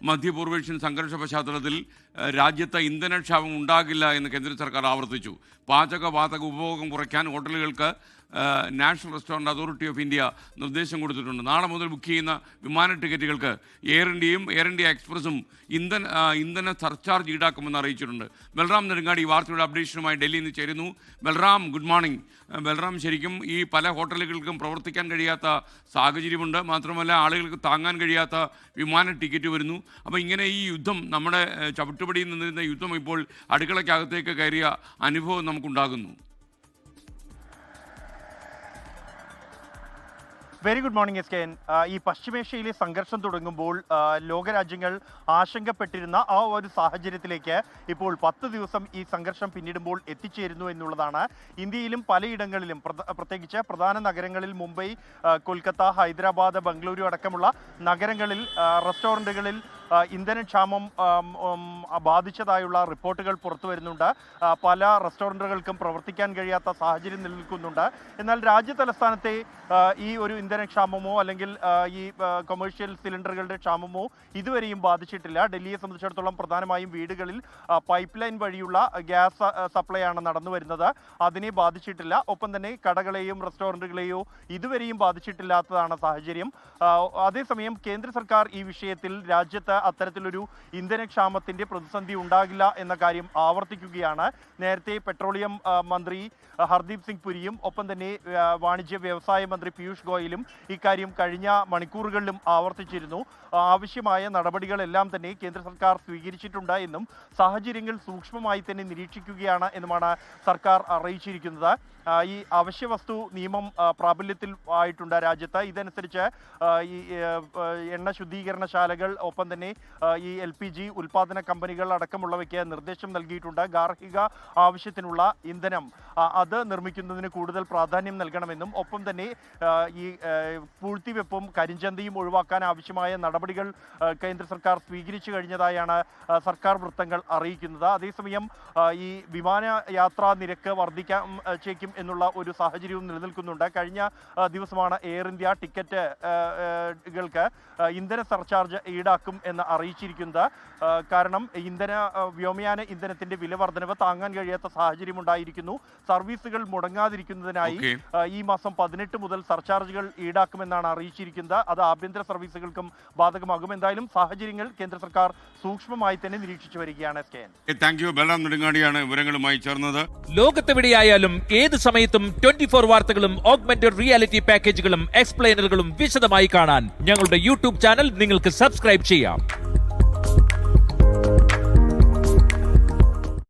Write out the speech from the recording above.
മധ്യപൂർവേഷ്യൻ സംഘർഷ പശ്ചാത്തലത്തിൽ രാജ്യത്ത് ഇന്ധനക്ഷാമം ഉണ്ടാകില്ല എന്ന് കേന്ദ്ര സർക്കാർ ആവർത്തിച്ചു. പാചകവാതക ഉപഭോഗം കുറയ്ക്കാൻ ഹോട്ടലുകൾക്ക് national restaurant authority of India നിർദ്ദേശം കൊടുത്തിട്ടുണ്ട്. നാളെ മുതൽ ബുക്ക് ചെയ്യുന്ന വിമാന ടിക്കറ്റുകൾക്ക് എയർ ഇന്ത്യയും എയർ ഇന്ത്യ എക്സ്പ്രസും ഇന്ധന സർചാർജ് ഈടാക്കുമെന്ന് അറിയിച്ചിട്ടുണ്ട്. ബൽറാം നെടുങ്ങാടി ഈ വാർത്തയുടെ അപ്ഡേഷനുമായി ഡൽഹിയിൽ നിന്ന് ചേരുന്നു. Balram, good morning. ബൽറാം, ശരിക്കും ഈ പല ഹോട്ടലുകൾക്കും പ്രവർത്തിക്കാൻ കഴിയാത്ത സാഹചര്യമുണ്ട്. മാത്രമല്ല ആളുകൾക്ക് താങ്ങാൻ കഴിയാത്ത വിമാന ടിക്കറ്റ് വരുന്നു. അപ്പോൾ ഇങ്ങനെ ഈ യുദ്ധം, നമ്മുടെ ചവിട്ടുപടിയിൽ നിന്നിരുന്ന യുദ്ധം ഇപ്പോൾ അടുക്കളയ്ക്കകത്തേക്ക് കയറിയ അനുഭവം നമുക്കുണ്ടാകുന്നു. Very good morning S K N. ഈ പശ്ചിമേഷ്യയിലെ സംഘർഷം തുടങ്ങുമ്പോൾ ലോകരാജ്യങ്ങൾ ആശങ്കപ്പെട്ടിരുന്ന ആ ഒരു സാഹചര്യത്തിലേക്ക് ഇപ്പോൾ 10 ദിവസം ഈ സംഘർഷം പിന്നിടുമ്പോൾ എത്തിച്ചേരുന്നു എന്നുള്ളതാണ്. ഇന്ത്യയിലും പലയിടങ്ങളിലും, പ്രത്യേകിച്ച് പ്രധാന നഗരങ്ങളിൽ മുംബൈ, കൊൽക്കത്ത, ഹൈദരാബാദ്, ബംഗളൂരു അടക്കമുള്ള നഗരങ്ങളിൽ റെസ്റ്റോറൻറ്റുകളിൽ ഇന്ധനക്ഷാമം ബാധിച്ചതായുള്ള റിപ്പോർട്ടുകൾ പുറത്തു വരുന്നുണ്ട്. പല റെസ്റ്റോറൻറ്റുകൾക്കും പ്രവർത്തിക്കാൻ കഴിയാത്ത സാഹചര്യം നിലനിൽക്കുന്നുണ്ട്. എന്നാൽ രാജ്യ തലസ്ഥാനത്തെ ഈ ഒരു ഇന്ധനക്ഷാമമോ അല്ലെങ്കിൽ ഈ കൊമേഴ്ഷ്യൽ സിലിണ്ടറുകളുടെ ക്ഷാമമോ ഇതുവരെയും ബാധിച്ചിട്ടില്ല. ഡൽഹിയെ സംബന്ധിച്ചിടത്തോളം പ്രധാനമായും വീടുകളിൽ പൈപ്പ് ലൈൻ വഴിയുള്ള ഗ്യാസ് സപ്ലൈ ആണ് നടന്നു വരുന്നത്. അതിനെ ബാധിച്ചിട്ടില്ല. ഒപ്പം തന്നെ കടകളെയും റെസ്റ്റോറൻറ്റുകളെയോ ഇതുവരെയും ബാധിച്ചിട്ടില്ലാത്തതാണ് സാഹചര്യം. അതേസമയം കേന്ദ്ര സർക്കാർ ഈ വിഷയത്തിൽ രാജ്യത്ത് അത്തരത്തിലൊരു ഇന്ധനക്ഷാമത്തിന്റെ പ്രതിസന്ധി ഉണ്ടാകില്ല എന്ന കാര്യം ആവർത്തിക്കുകയാണ്. നേരത്തെ പെട്രോളിയം മന്ത്രി ഹർദീപ് സിംഗ് പുരിയും ഒപ്പം തന്നെ വാണിജ്യ വ്യവസായ മന്ത്രി പീയൂഷ് ഗോയലും ഇക്കാര്യം കഴിഞ്ഞ മണിക്കൂറുകളിലും ആവർത്തിച്ചിരുന്നു. ആവശ്യമായ നടപടികളെല്ലാം തന്നെ കേന്ദ്ര സർക്കാർ സ്വീകരിച്ചിട്ടുണ്ട് എന്നും സാഹചര്യങ്ങൾ സൂക്ഷ്മമായി തന്നെ നിരീക്ഷിക്കുകയാണ് എന്നുമാണ് സർക്കാർ അറിയിച്ചിരിക്കുന്നത്. ഈ അവശ്യവസ്തു നിയമം പ്രാബല്യത്തിൽ ആയിട്ടുണ്ട് രാജ്യത്ത്. ഇതനുസരിച്ച് ഈ എണ്ണ ശുദ്ധീകരണശാലകൾ ഒപ്പം തന്നെ ഈ LPG ഉൽപാദന കമ്പനികൾ അടക്കമുള്ളവയ്ക്ക് നിർദ്ദേശം നൽകിയിട്ടുണ്ട്. ഗാർഹിക ആവശ്യത്തിനുള്ള ഇന്ധനം അത് നിർമ്മിക്കുന്നതിന് കൂടുതൽ പ്രാധാന്യം നൽകണമെന്നും ഒപ്പം തന്നെ ഈ പൂഴ്ത്തിവെപ്പും കരിഞ്ചന്തയും ഒഴിവാക്കാൻ ആവശ്യമായ നടപടികൾ കേന്ദ്ര സർക്കാർ സ്വീകരിച്ചു കഴിഞ്ഞതായാണ് സർക്കാർ വൃത്തങ്ങൾ അറിയിക്കുന്നത്. അതേസമയം ഈ വിമാനയാത്രാ നിരക്ക് വർദ്ധിച്ചേക്കും എന്നുള്ള ഒരു സാഹചര്യവും നിലനിൽക്കുന്നുണ്ട്. കഴിഞ്ഞ ദിവസമാണ് എയർ ഇന്ത്യ ടിക്കറ്റുകൾക്ക് ഇന്ധന സർചാർജ് ഈടാക്കും എന്ന് അറിയിച്ചിരിക്കുന്നത്. കാരണം വ്യോമയാന ഇന്ധനത്തിന്റെ വില വർധനവ് താങ്ങാൻ കഴിയാത്ത സാഹചര്യം ഉണ്ടായിരിക്കുന്നു. സർവീസുകൾ മുടങ്ങാതിരിക്കുന്നതിനായി ഈ മാസം 18 മുതൽ സർചാർജുകൾ ഈടാക്കുമെന്നാണ് അറിയിച്ചിരിക്കുന്നത്. അത് ആഭ്യന്തര സർവീസുകൾക്കും ബാധകമാകും. എന്തായാലും സാഹചര്യങ്ങൾ കേന്ദ്ര സർക്കാർ സൂക്ഷ്മമായി തന്നെ നിരീക്ഷിച്ചു വരികയാണ്. Thank you. ബൽറാം നെടുങ്ങാടിയാണ് വിവരങ്ങളുമായി ചേർന്നത്. ലോകത്തെവിടെയായാലും ഏത് സമയത്തും 24 വാർത്തകളും ഓഗ്മെന്റഡ് റിയാലിറ്റി പാക്കേജുകളും എക്സ്പ്ലെയിനറുകളും വിശദമായി കാണാൻ ഞങ്ങളുടെ യൂട്യൂബ് ചാനൽ നിങ്ങൾക്ക് സബ്സ്ക്രൈബ് ചെയ്യാം.